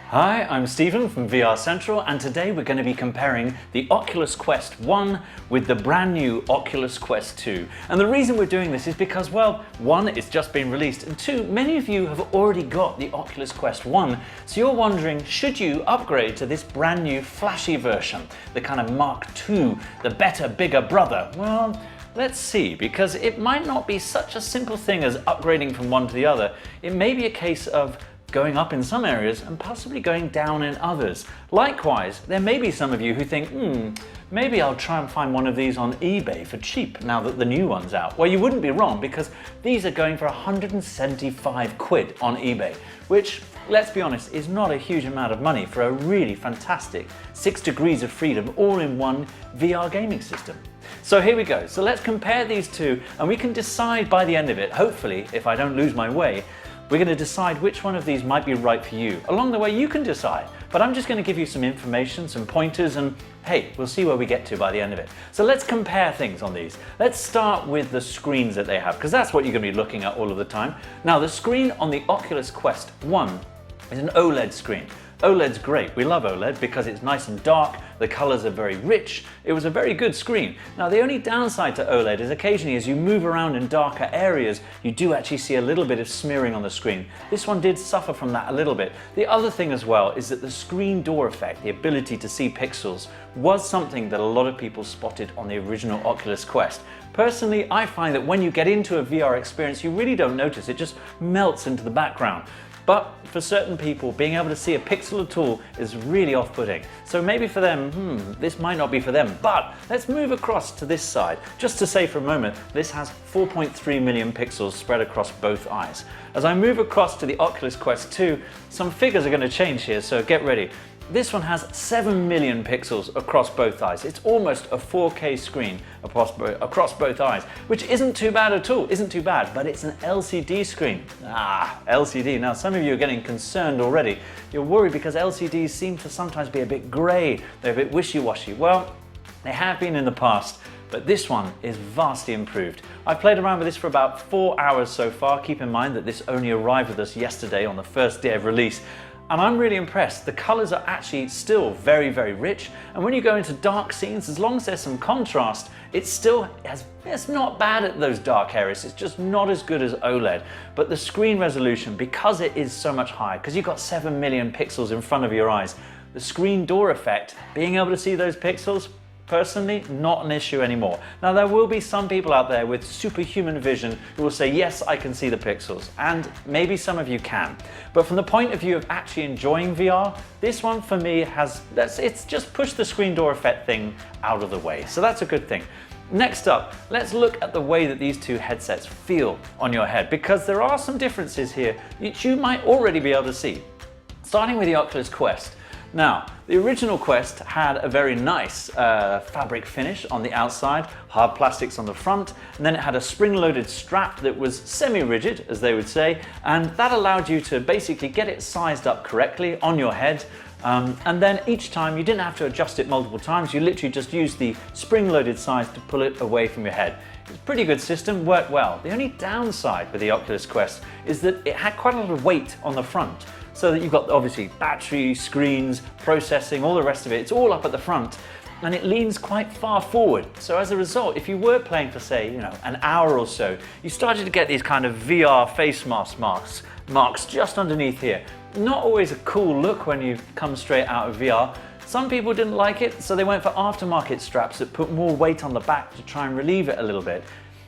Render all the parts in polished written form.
Hi, I'm Stephen from VR Central, and today we're going to be comparing the Oculus Quest 1 with the brand new Oculus Quest 2. And the reason we're doing this is because, well, one, it's just been released, and two, many of you have already got the Oculus Quest 1, so you're wondering, should you upgrade to this brand new flashy version, the kind of Mark II, the better, bigger brother? Well, let's see, because it might not be such a simple thing as upgrading from one to the other. It may be a case of going up in some areas and possibly going down in others. Likewise, there may be some of you who think, maybe I'll try and find one of these on eBay for cheap now that the new one's out. Well, you wouldn't be wrong, because these are going for 175 quid on eBay, which, let's be honest, is not a huge amount of money for a really fantastic 6 degrees of freedom all-in-one VR gaming system. So here we go. So let's compare these two, and we can decide by the end of it, hopefully, if I don't lose my way, we're going to decide which one of these might be right for you. Along the way, you can decide, but I'm just going to give you some information, some pointers, and hey, we'll see where we get to by the end of it. So let's compare things on these. Let's start with the screens that they have, because that's what you're going to be looking at all of the time. Now, the screen on the Oculus Quest 1 is an OLED screen. OLED's great. We love OLED because it's nice and dark, the colors are very rich. It was a very good screen. Now, the only downside to OLED is occasionally as you move around in darker areas, you do actually see a little bit of smearing on the screen. This one did suffer from that a little bit. The other thing as well is that the screen door effect, the ability to see pixels, was something that a lot of people spotted on the original Oculus Quest. Personally, I find that when you get into a VR experience, you really don't notice. It just melts into the background. But for certain people, being able to see a pixel at all is really off-putting. So maybe for them, this might not be for them. But let's move across to this side. Just to say for a moment, this has 4.3 million pixels spread across both eyes. As I move across to the Oculus Quest 2, some figures are going to change here, so get ready. This one has 7 million pixels across both eyes. It's almost a 4K screen across both eyes, which isn't too bad at all, isn't too bad, but it's an LCD screen. LCD. Now, some of you are getting concerned already. You're worried because LCDs seem to sometimes be a bit grey, they're a bit wishy-washy. Well, they have been in the past, but this one is vastly improved. I've played around with this for about 4 hours so far. Keep in mind that this only arrived with us yesterday on the first day of release. And I'm really impressed. The colors are actually still very, very rich. And when you go into dark scenes, as long as there's some contrast, it's not bad at those dark areas. It's just not as good as OLED. But the screen resolution, because it is so much higher, because you've got 7 million pixels in front of your eyes, the screen door effect, being able to see those pixels, personally, not an issue anymore. Now, there will be some people out there with superhuman vision who will say, yes, I can see the pixels, and maybe some of you can. But from the point of view of actually enjoying VR, this one for me it's just pushed the screen door effect thing out of the way. So that's a good thing. Next up, let's look at the way that these two headsets feel on your head, because there are some differences here which you might already be able to see. Starting with the Oculus Quest. Now, the original Quest had a very nice fabric finish on the outside, hard plastics on the front, and then it had a spring-loaded strap that was semi-rigid, as they would say, and that allowed you to basically get it sized up correctly on your head. And then each time you didn't have to adjust it multiple times, you literally just used the spring-loaded size to pull it away from your head. It's a pretty good system, worked well. The only downside with the Oculus Quest is that it had quite a lot of weight on the front. So that you've got obviously battery, screens, processing, all the rest of it. It's all up at the front, and it leans quite far forward. So as a result, if you were playing for, say, an hour or so, you started to get these kind of VR face mask marks just underneath here. Not always a cool look when you come straight out of VR. Some people didn't like it, so they went for aftermarket straps that put more weight on the back to try and relieve it a little bit.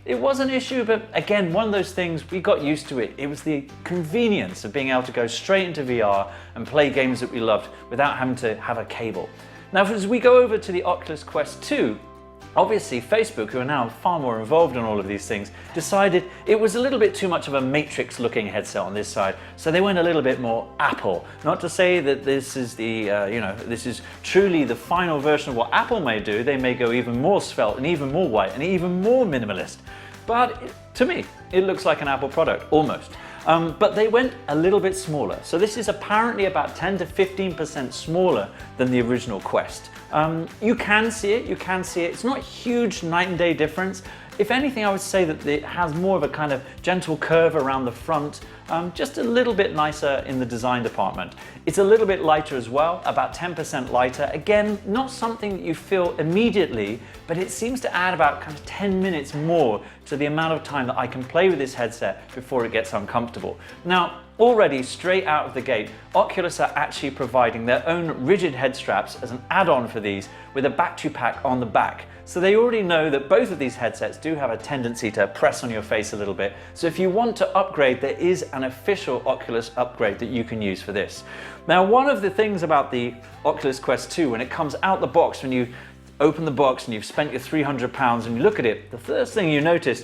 It was an issue, but again, one of those things, we got used to it. It was the convenience of being able to go straight into VR and play games that we loved without having to have a cable. Now, as we go over to the Oculus Quest 2, obviously Facebook, who are now far more involved in all of these things, decided it was a little bit too much of a Matrix looking headset on this side, so they went a little bit more Apple. Not to say that this is this is truly the final version of what Apple may do. They may go even more svelte and even more white and even more minimalist. But to me, it looks like an Apple product, almost. But they went a little bit smaller. So this is apparently about 10 to 15% smaller than the original Quest. You can see it. It's not a huge night and day difference. If anything, I would say that it has more of a kind of gentle curve around the front. just a little bit nicer in the design department. It's a little bit lighter as well, about 10% lighter. Again, not something that you feel immediately, but it seems to add about kind of 10 minutes more to the amount of time that I can play with this headset before it gets uncomfortable. Now, already straight out of the gate, Oculus are actually providing their own rigid head straps as an add-on for these with a battery pack on the back. So they already know that both of these headsets do have a tendency to press on your face a little bit. So if you want to upgrade, there is an official Oculus upgrade that you can use for this. Now, one of the things about the Oculus Quest 2, when it comes out the box, when you open the box and you've spent your £300 and you look at it, the first thing you notice,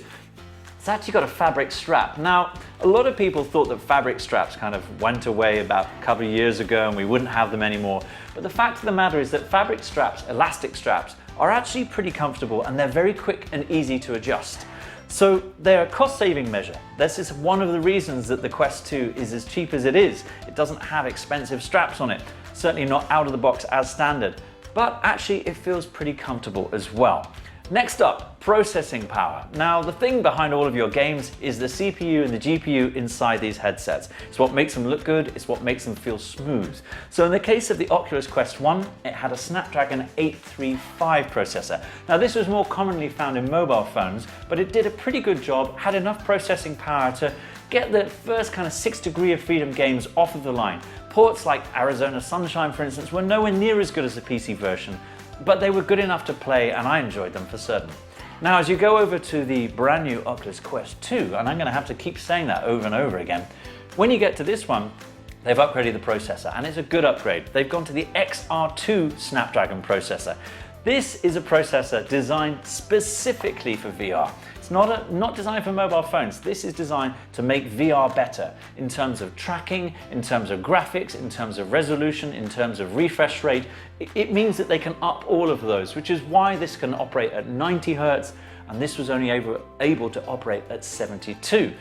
it's actually got a fabric strap. Now, a lot of people thought that fabric straps kind of went away about a couple of years ago and we wouldn't have them anymore. But the fact of the matter is that fabric straps, elastic straps, are actually pretty comfortable and they're very quick and easy to adjust. So they're a cost-saving measure. This is one of the reasons that the Quest 2 is as cheap as it is. It doesn't have expensive straps on it, certainly not out of the box as standard, but actually it feels pretty comfortable as well. Next up, processing power. Now, the thing behind all of your games is the CPU and the GPU inside these headsets. It's what makes them look good, it's what makes them feel smooth. So in the case of the Oculus Quest 1, it had a Snapdragon 835 processor. Now, this was more commonly found in mobile phones, but it did a pretty good job, had enough processing power to get the first kind of 6 Degree of Freedom games off of the line. Ports like Arizona Sunshine, for instance, were nowhere near as good as the PC version, but they were good enough to play and I enjoyed them for certain. Now, as you go over to the brand new Oculus Quest 2, and I'm going to have to keep saying that over and over again, when you get to this one, they've upgraded the processor and it's a good upgrade. They've gone to the XR2 Snapdragon processor. This is a processor designed specifically for VR. It's not designed for mobile phones. This is designed to make VR better in terms of tracking, in terms of graphics, in terms of resolution, in terms of refresh rate. It means that they can up all of those, which is why this can operate at 90 Hertz and this was only able to operate at 72.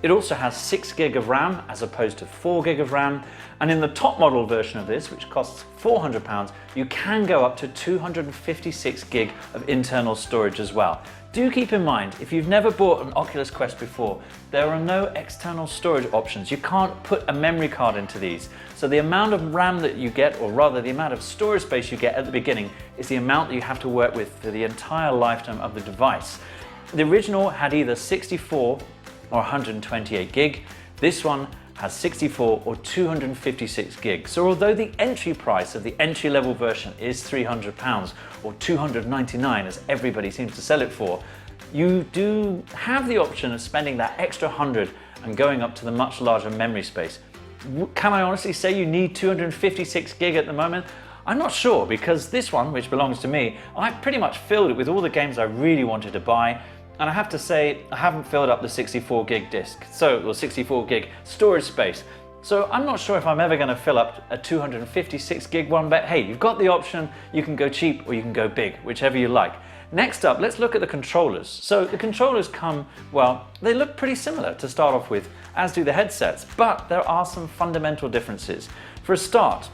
It also has 6 gig of RAM as opposed to 4 gig of RAM. And in the top model version of this, which costs £400, you can go up to 256 gig of internal storage as well. Do keep in mind, if you've never bought an Oculus Quest before, there are no external storage options. You can't put a memory card into these. So the amount of RAM that you get, or rather the amount of storage space you get at the beginning, is the amount that you have to work with for the entire lifetime of the device. The original had either 64 or 128 gig. This one has 64 or 256 gigs. So although the entry price of the entry-level version is £300 or $299 as everybody seems to sell it for, you do have the option of spending that extra 100 and going up to the much larger memory space. Can I honestly say you need 256 gig at the moment? I'm not sure, because this one, which belongs to me, I pretty much filled it with all the games I really wanted to buy. And I have to say, I haven't filled up the 64 gig disk, or 64 gig storage space. So I'm not sure if I'm ever going to fill up a 256 gig one, but hey, you've got the option. You can go cheap or you can go big, whichever you like. Next up, let's look at the controllers. So the controllers come, well, they look pretty similar to start off with, as do the headsets, but there are some fundamental differences. For a start,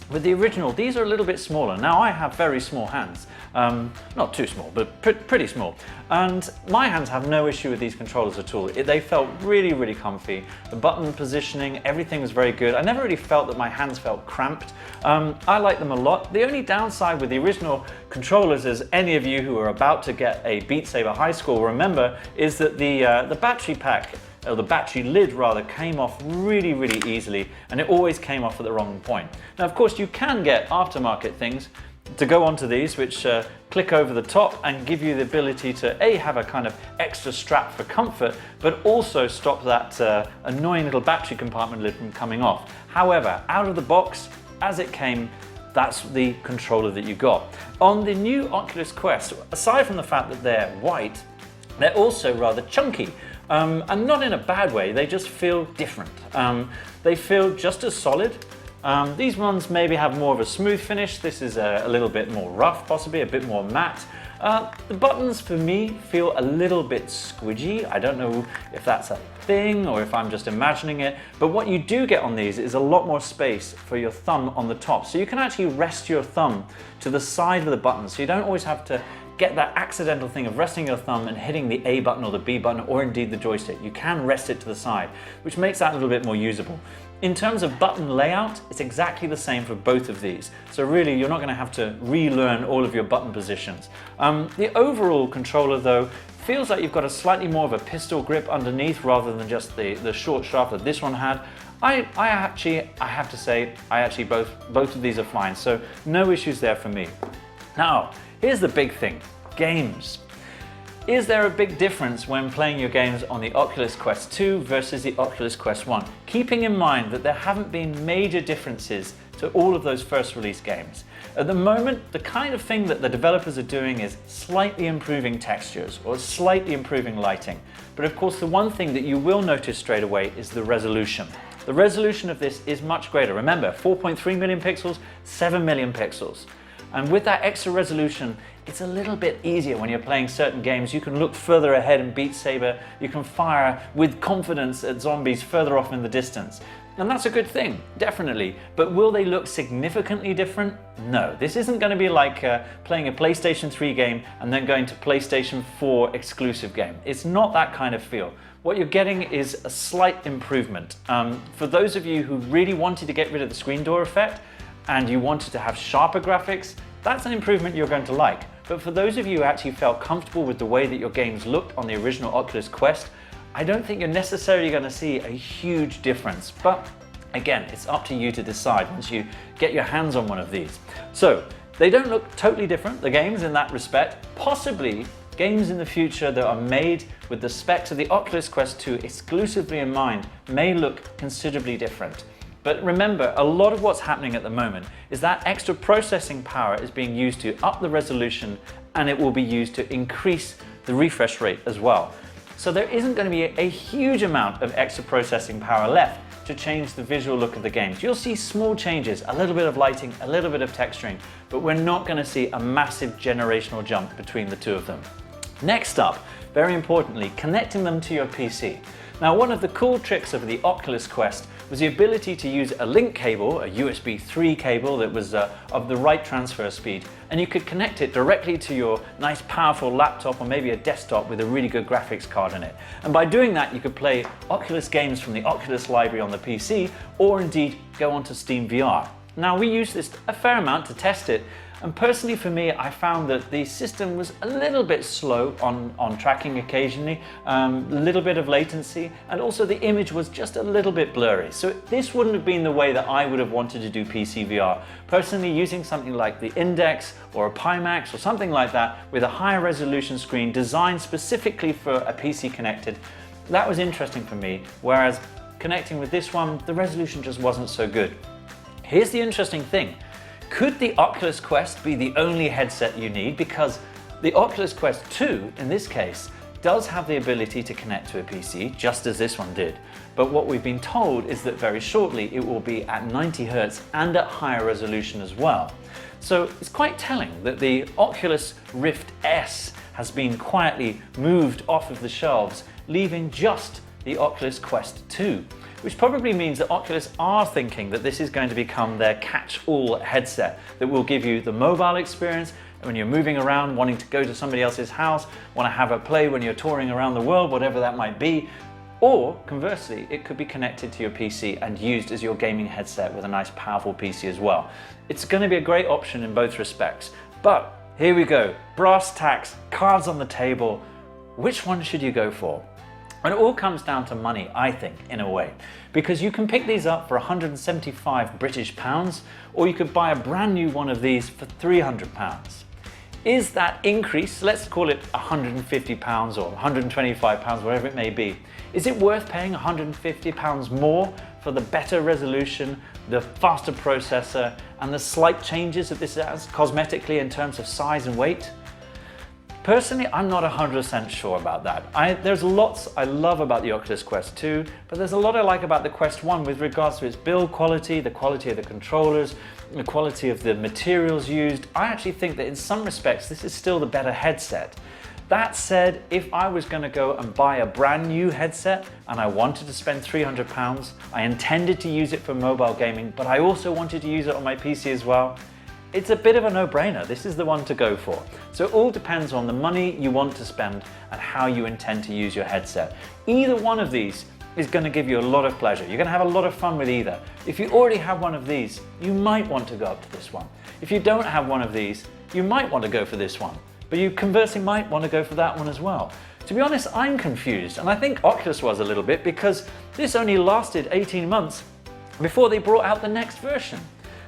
with the original, these are a little bit smaller. Now, I have very small hands. Not too small, but pretty small. And my hands have no issue with these controllers at all. They felt really, really comfy. The button positioning, everything was very good. I never really felt that my hands felt cramped. I like them a lot. The only downside with the original controllers, as any of you who are about to get a Beat Saber High Score remember, is that the battery pack, or the battery lid rather, came off really, really easily, and it always came off at the wrong point. Now, of course, you can get aftermarket things to go onto these, which click over the top and give you the ability to have a kind of extra strap for comfort, but also stop that annoying little battery compartment lid from coming off. However, out of the box, as it came, that's the controller that you got. On the new Oculus Quest, aside from the fact that they're white, they're also rather chunky. And not in a bad way, they just feel different. They feel just as solid. These ones maybe have more of a smooth finish. This is a little bit more rough, possibly a bit more matte. The buttons for me feel a little bit squidgy. I don't know if that's a thing or if I'm just imagining it, but what you do get on these is a lot more space for your thumb on the top. So you can actually rest your thumb to the side of the button, so you don't always have to get that accidental thing of resting your thumb and hitting the A button or the B button or indeed the joystick. You can rest it to the side, which makes that a little bit more usable. In terms of button layout, it's exactly the same for both of these. So really, you're not going to have to relearn all of your button positions. The overall controller though, feels like you've got a slightly more of a pistol grip underneath rather than just the short shaft that this one had. I have to say, both of these are fine, so no issues there for me. Now, here's the big thing, games. Is there a big difference when playing your games on the Oculus Quest 2 versus the Oculus Quest 1? Keeping in mind that there haven't been major differences to all of those first release games. At the moment, the kind of thing that the developers are doing is slightly improving textures or slightly improving lighting. But of course, the one thing that you will notice straight away is the resolution. The resolution of this is much greater. Remember, 4.3 million pixels, 7 million pixels. And with that extra resolution, it's a little bit easier when you're playing certain games. You can look further ahead in Beat Saber. You can fire with confidence at zombies further off in the distance. And that's a good thing, definitely. But will they look significantly different? No. This isn't going to be like playing a PlayStation 3 game and then going to PlayStation 4 exclusive game. It's not that kind of feel. What you're getting is a slight improvement. For those of you who really wanted to get rid of the screen door effect and you wanted to have sharper graphics, that's an improvement you're going to like. But for those of you who actually felt comfortable with the way that your games looked on the original Oculus Quest, I don't think you're necessarily going to see a huge difference. But again, it's up to you to decide once you get your hands on one of these. So they don't look totally different, the games in that respect. Possibly games in the future that are made with the specs of the Oculus Quest 2 exclusively in mind may look considerably different. But remember, a lot of what's happening at the moment is that extra processing power is being used to up the resolution, and it will be used to increase the refresh rate as well. So there isn't going to be a huge amount of extra processing power left to change the visual look of the games. You'll see small changes, a little bit of lighting, a little bit of texturing, but we're not going to see a massive generational jump between the two of them. Next up, very importantly, connecting them to your PC. Now, one of the cool tricks of the Oculus Quest was the ability to use a link cable, a USB 3 cable that was of the right transfer speed, and you could connect it directly to your nice powerful laptop or maybe a desktop with a really good graphics card in it. And by doing that, you could play Oculus games from the Oculus library on the PC, or indeed go onto Steam VR. Now, we used this a fair amount to test it, and personally for me, I found that the system was a little bit slow on tracking occasionally, a little bit of latency, and also the image was just a little bit blurry. So this wouldn't have been the way that I would have wanted to do PC VR. Personally, using something like the Index or a Pimax or something like that with a higher resolution screen designed specifically for a PC connected, that was interesting for me, whereas connecting with this one, the resolution just wasn't so good. Here's the interesting thing. Could the Oculus Quest be the only headset you need? Because the Oculus Quest 2, in this case, does have the ability to connect to a PC, just as this one did. But what we've been told is that very shortly it will be at 90 Hz and at higher resolution as well. So it's quite telling that the Oculus Rift S has been quietly moved off of the shelves, leaving just the Oculus Quest 2. Which probably means that Oculus are thinking that this is going to become their catch-all headset that will give you the mobile experience when you're moving around, wanting to go to somebody else's house, want to have a play when you're touring around the world, whatever that might be. Or conversely, it could be connected to your PC and used as your gaming headset with a nice powerful PC as well. It's going to be a great option in both respects. But here we go, brass tacks, cards on the table. Which one should you go for? And it all comes down to money, I think, in a way, because you can pick these up for 175 British pounds, or you could buy a brand new one of these for 300 pounds. Is that increase, let's call it 150 pounds or 125 pounds, whatever it may be, is it worth paying 150 pounds more for the better resolution, the faster processor, and the slight changes that this has cosmetically in terms of size and weight? Personally, I'm not 100% sure about that. There's lots I love about the Oculus Quest 2, but there's a lot I like about the Quest 1 with regards to its build quality, the quality of the controllers, the quality of the materials used. I actually think that in some respects, this is still the better headset. That said, if I was going to go and buy a brand new headset and I wanted to spend £300, I intended to use it for mobile gaming, but I also wanted to use it on my PC as well, it's a bit of a no-brainer. This is the one to go for. So it all depends on the money you want to spend and how you intend to use your headset. Either one of these is going to give you a lot of pleasure. You're going to have a lot of fun with either. If you already have one of these, you might want to go up to this one. If you don't have one of these, you might want to go for this one. But you conversely might want to go for that one as well. To be honest, I'm confused, and I think Oculus was a little bit, because this only lasted 18 months before they brought out the next version.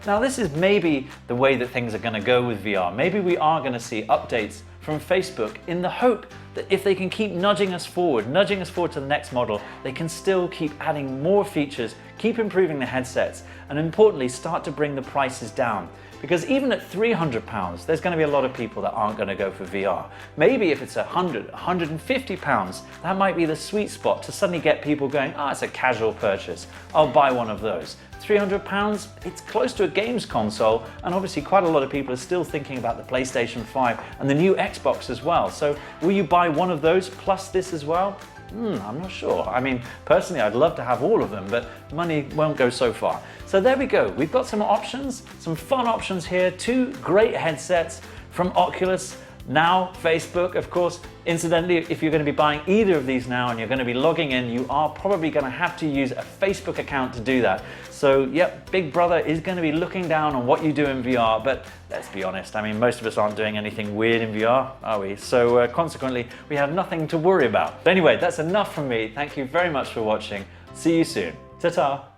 Now this is maybe the way that things are going to go with VR. Maybe we are going to see updates from Facebook in the hope that if they can keep nudging us forward to the next model, they can still keep adding more features, keep improving the headsets, and importantly start to bring the prices down. Because even at £300, there's going to be a lot of people that aren't going to go for VR. Maybe if it's £100, £150, that might be the sweet spot to suddenly get people going, it's a casual purchase, I'll buy one of those. £300, it's close to a games console, and obviously quite a lot of people are still thinking about the PlayStation 5 and the new Xbox as well. So will you buy one of those plus this as well? I'm not sure. I mean, personally, I'd love to have all of them, but money won't go so far. So there we go. We've got some options, some fun options here. 2 great headsets from Oculus. Now, Facebook, of course. Incidentally, if you're going to be buying either of these now and you're going to be logging in, you are probably going to have to use a Facebook account to do that. So, yep, Big Brother is going to be looking down on what you do in VR, but let's be honest, I mean, most of us aren't doing anything weird in VR, are we? So, consequently, we have nothing to worry about. But anyway, that's enough from me. Thank you very much for watching. See you soon. Ta-ta.